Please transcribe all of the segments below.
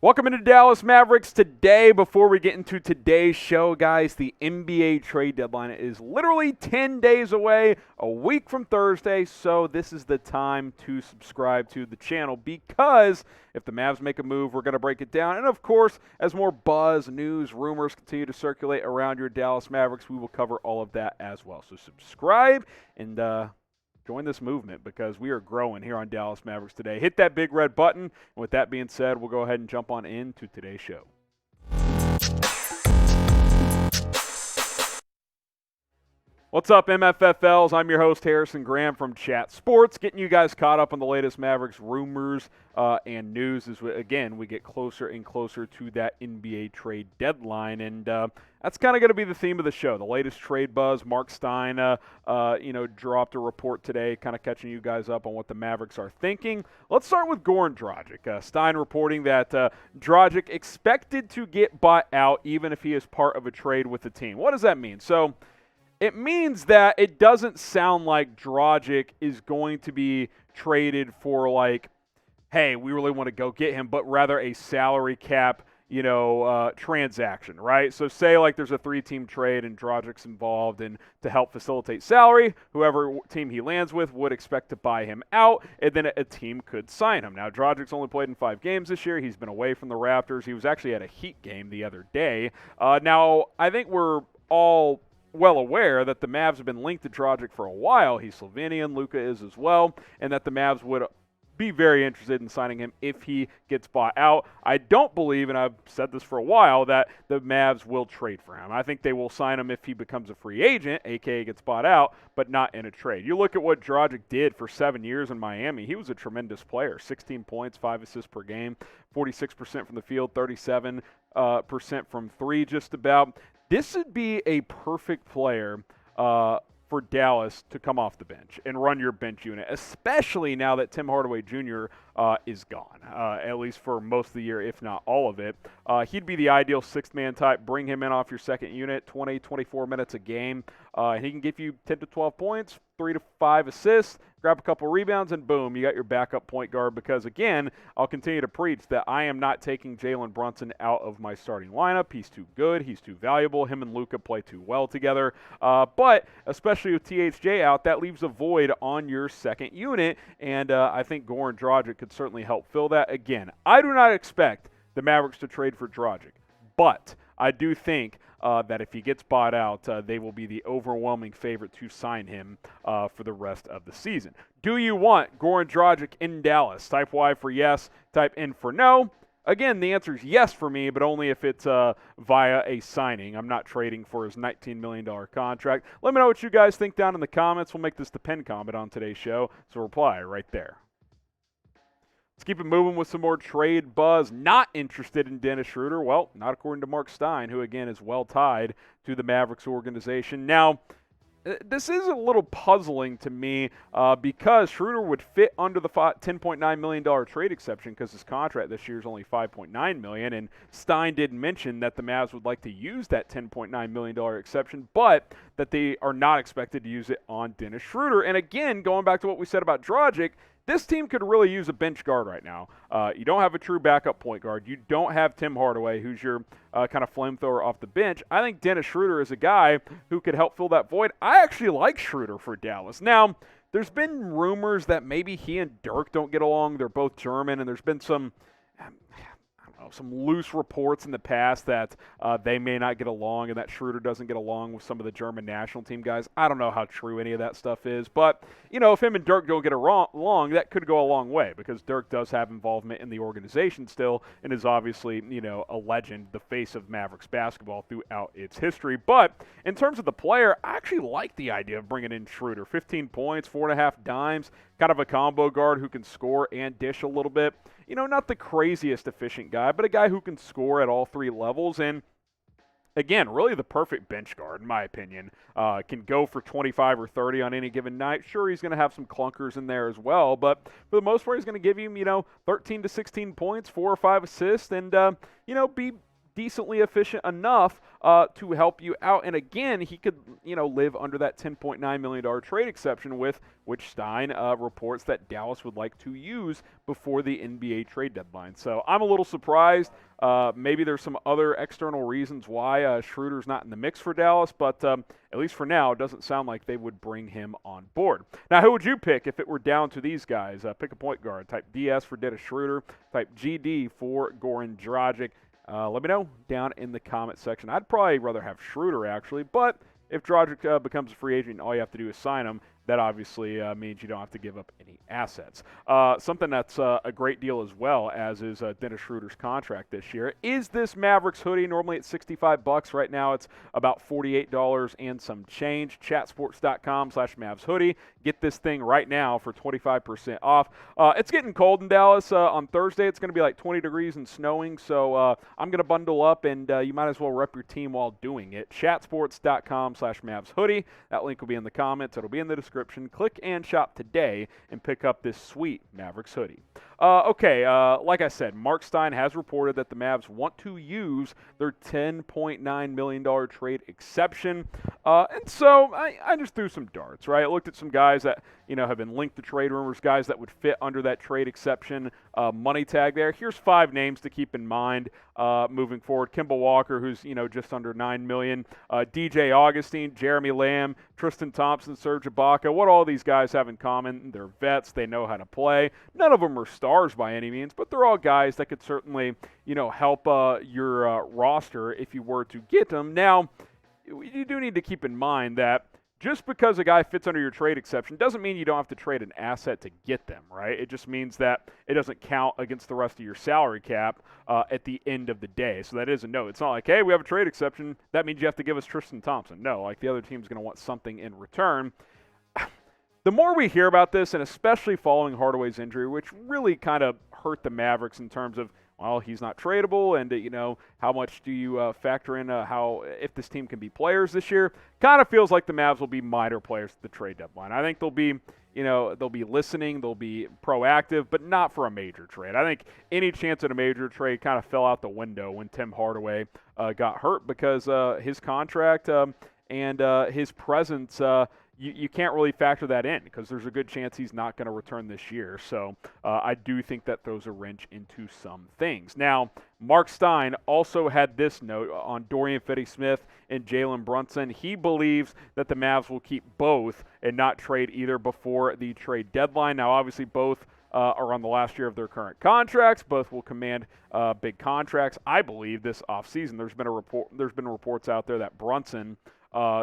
Welcome into Dallas Mavericks today. Before we get into today's show, guys, the NBA trade deadline is literally 10 days away, a week from Thursday, so this is the time to subscribe to the channel because if the Mavs make a move, we're going to break it down. And, of course, as more buzz, news, rumors continue to circulate around your Dallas Mavericks, we will cover all of that as well. So subscribe and join this movement because we are growing here on Dallas Mavericks today. Hit that big red button. And with that being said, we'll go ahead and jump on into today's show. What's up, MFFLs? I'm your host, Harrison Graham from Chat Sports, getting you guys caught up on the latest Mavericks rumors and news as, we get closer and closer to that NBA trade deadline. And that's kind of going to be the theme of the show, the latest trade buzz. Marc Stein, dropped a report today, kind of catching you guys up on what the Mavericks are thinking. Let's start with Goran Dragic. Stein reporting that Dragic expected to get bought out even if he is part of a trade with the team. What does that mean? So it means that it doesn't sound like Dragic is going to be traded for like, hey, we really want to go get him, but rather a salary cap, transaction, right? So say like there's a 3-team trade and Dragic's involved, and to help facilitate salary, whoever team he lands with would expect to buy him out, and then a team could sign him. Now, Dragic's only played in 5 games this year. He's been away from the Raptors. He was actually at a Heat game the other day. Now, I think we're all well aware that the Mavs have been linked to Dragic for a while. He's Slovenian, Luka is as well, and that the Mavs would be very interested in signing him if he gets bought out. I don't believe, and I've said this for a while, that the Mavs will trade for him. I think they will sign him if he becomes a free agent, a.k.a. gets bought out, but not in a trade. You look at what Dragic did for 7 years in Miami. He was a tremendous player. 16 points, 5 assists per game, 46% from the field, 37% from three just about. This would be a perfect player for Dallas to come off the bench and run your bench unit, especially now that Tim Hardaway Jr. Is gone, at least for most of the year, if not all of it. He'd be the ideal sixth-man type. Bring him in off your second unit, 20, 24 minutes a game. He can give you 10 to 12 points, 3 to 5 assists, grab a couple rebounds, and boom, you got your backup point guard. Because, again, I'll continue to preach that I am not taking Jalen Brunson out of my starting lineup. He's too good. He's too valuable. Him and Luka play too well together. But especially with THJ out, that leaves a void on your second unit, and I think Goran Dragic could certainly help fill that. Again, I do not expect the Mavericks to trade for Dragic, but I do think that if he gets bought out, they will be the overwhelming favorite to sign him for the rest of the season. Do you want Goran Dragic in Dallas? Type Y for yes, type N for no. Again, the answer is yes for me, but only if it's via a signing. I'm not trading for his $19 million contract. Let me know what you guys think down in the comments. We'll make this the pin comment on today's show, so reply right there. Let's keep it moving with some more trade buzz. Not interested in Dennis Schroder? Well, not according to Marc Stein, who, again, is well tied to the Mavericks organization. Now, this is a little puzzling to me because Schroder would fit under the $10.9 million trade exception because his contract this year is only $5.9 million, and Stein did mention that the Mavs would like to use that $10.9 million exception, but that they are not expected to use it on Dennis Schroder. And again, going back to what we said about Dragic, this team could really use a bench guard right now. You don't have a true backup point guard. You don't have Tim Hardaway, who's your kind of flamethrower off the bench. I think Dennis Schroder is a guy who could help fill that void. I actually like Schroder for Dallas. Now, there's been rumors that maybe he and Dirk don't get along. They're both German, and there's been some loose reports in the past that they may not get along and that Schroder doesn't get along with some of the German national team guys. I don't know how true any of that stuff is, but, if him and Dirk don't get along, that could go a long way because Dirk does have involvement in the organization still and is obviously, a legend, the face of Mavericks basketball throughout its history. But in terms of the player, I actually like the idea of bringing in Schroder. 15 points, 4.5 dimes, kind of a combo guard who can score and dish a little bit. Not the craziest efficient guy, but a guy who can score at all 3 levels. And again, really the perfect bench guard, in my opinion. Can go for 25 or 30 on any given night. Sure, he's going to have some clunkers in there as well, but for the most part, he's going to give you, 13 to 16 points, 4 or 5 assists, and, be decently efficient enough to help you out. And again, he could, live under that $10.9 million trade exception with which Stein reports that Dallas would like to use before the NBA trade deadline. So I'm a little surprised. Maybe there's some other external reasons why Schroeder's not in the mix for Dallas, but at least for now, it doesn't sound like they would bring him on board. Now, who would you pick if it were down to these guys? Pick a point guard. Type DS for Dennis Schroder. Type GD for Goran Dragic. Let me know down in the comment section. I'd probably rather have Schroeder, actually, but if Dragic becomes a free agent, all you have to do is sign him. That obviously means you don't have to give up any assets. Something that's a great deal as well, as is Dennis Schroeder's contract this year, is this Mavericks hoodie. Normally it's $65. Right now it's about $48 and some change. Chatsports.com/Mavs hoodie. Get this thing right now for 25% off. It's getting cold in Dallas. On Thursday it's going to be like 20 degrees and snowing, so I'm going to bundle up, and you might as well rep your team while doing it. Chatsports.com/Mavs hoodie. That link will be in the comments. It'll be in the description. Click and shop today and pick up this sweet Mavericks hoodie. Like I said, Marc Stein has reported that the Mavs want to use their $10.9 million trade exception. And so I just threw some darts, right? I looked at some guys that, have been linked to trade rumors, guys that would fit under that trade exception money tag there. Here's 5 names to keep in mind moving forward. Kemba Walker, who's, just under $9 million. DJ Augustine, Jeremy Lamb, Tristan Thompson, Serge Ibaka. What all these guys have in common? They're vets. They know how to play. None of them are stars by any means, but they're all guys that could certainly, help your roster if you were to get them. Now, you do need to keep in mind that just because a guy fits under your trade exception doesn't mean you don't have to trade an asset to get them, right? It just means that it doesn't count against the rest of your salary cap at the end of the day. So that is a no. It's not like, hey, we have a trade exception. That means you have to give us Tristan Thompson. No, like the other team's going to want something in return. The more we hear about this, and especially following Hardaway's injury, which really kind of hurt the Mavericks in terms of, well, he's not tradable, and, how much do you factor in if this team can be players this year? Kind of feels like the Mavs will be minor players at the trade deadline. I think they'll be listening, they'll be proactive, but not for a major trade. I think any chance at a major trade kind of fell out the window when Tim Hardaway got hurt because his contract and his presence you can't really factor that in because there's a good chance he's not going to return this year. So I do think that throws a wrench into some things. Now, Marc Stein also had this note on Dorian Finney-Smith and Jalen Brunson. He believes that the Mavs will keep both and not trade either before the trade deadline. Now, obviously, both are on the last year of their current contracts. Both will command big contracts. I believe this offseason there's been reports out there that Brunson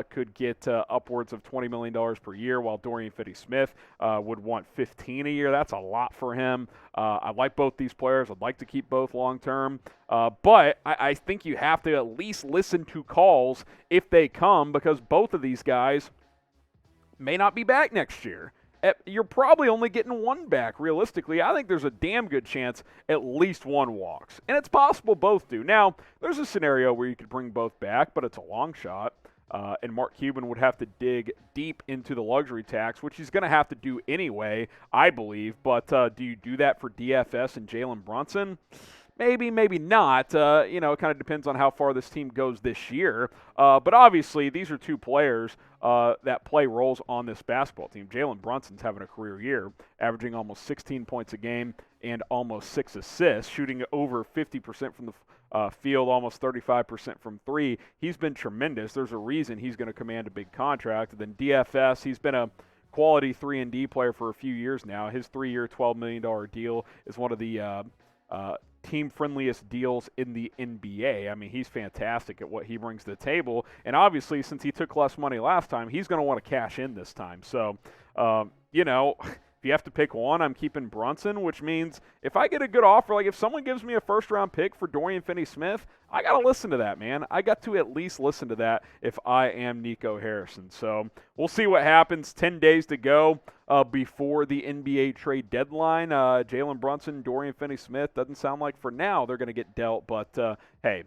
could get upwards of $20 million per year, while Dorian Finney-Smith would want $15 a year. That's a lot for him. I like both these players. I'd like to keep both long-term. But I think you have to at least listen to calls if they come, because both of these guys may not be back next year. You're probably only getting one back, realistically. I think there's a damn good chance at least one walks. And it's possible both do. Now, there's a scenario where you could bring both back, but it's a long shot. And Mark Cuban would have to dig deep into the luxury tax, which he's going to have to do anyway, I believe. But do you do that for DFS and Jalen Brunson? Maybe, maybe not. It kind of depends on how far this team goes this year. But obviously, these are two players that play roles on this basketball team. Jalen Brunson's having a career year, averaging almost 16 points a game and almost 6 assists, shooting over 50% from the field, almost 35% from three. He's been tremendous. There's a reason he's going to command a big contract. And then DFS, he's been a quality 3-and-D player for a few years now. His 3-year, $12 million deal is one of the team-friendliest deals in the NBA. I mean, he's fantastic at what he brings to the table. And obviously, since he took less money last time, he's going to want to cash in this time. So, if you have to pick one, I'm keeping Brunson, which means if I get a good offer, like if someone gives me a first-round pick for Dorian Finney-Smith, I got to listen to that, man. I got to at least listen to that if I am Nico Harrison. So we'll see what happens. 10 days to go before the NBA trade deadline. Jalen Brunson, Dorian Finney-Smith, doesn't sound like for now they're going to get dealt, but hey,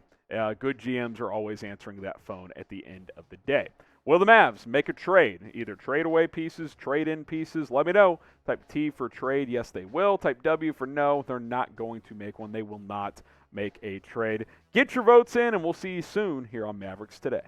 good GMs are always answering that phone at the end of the day. Will the Mavs make a trade? Either trade away pieces, trade in pieces? Let me know. Type T for trade. Yes, they will. Type W for no. They're not going to make one. They will not make a trade. Get your votes in, and we'll see you soon here on Mavericks Today.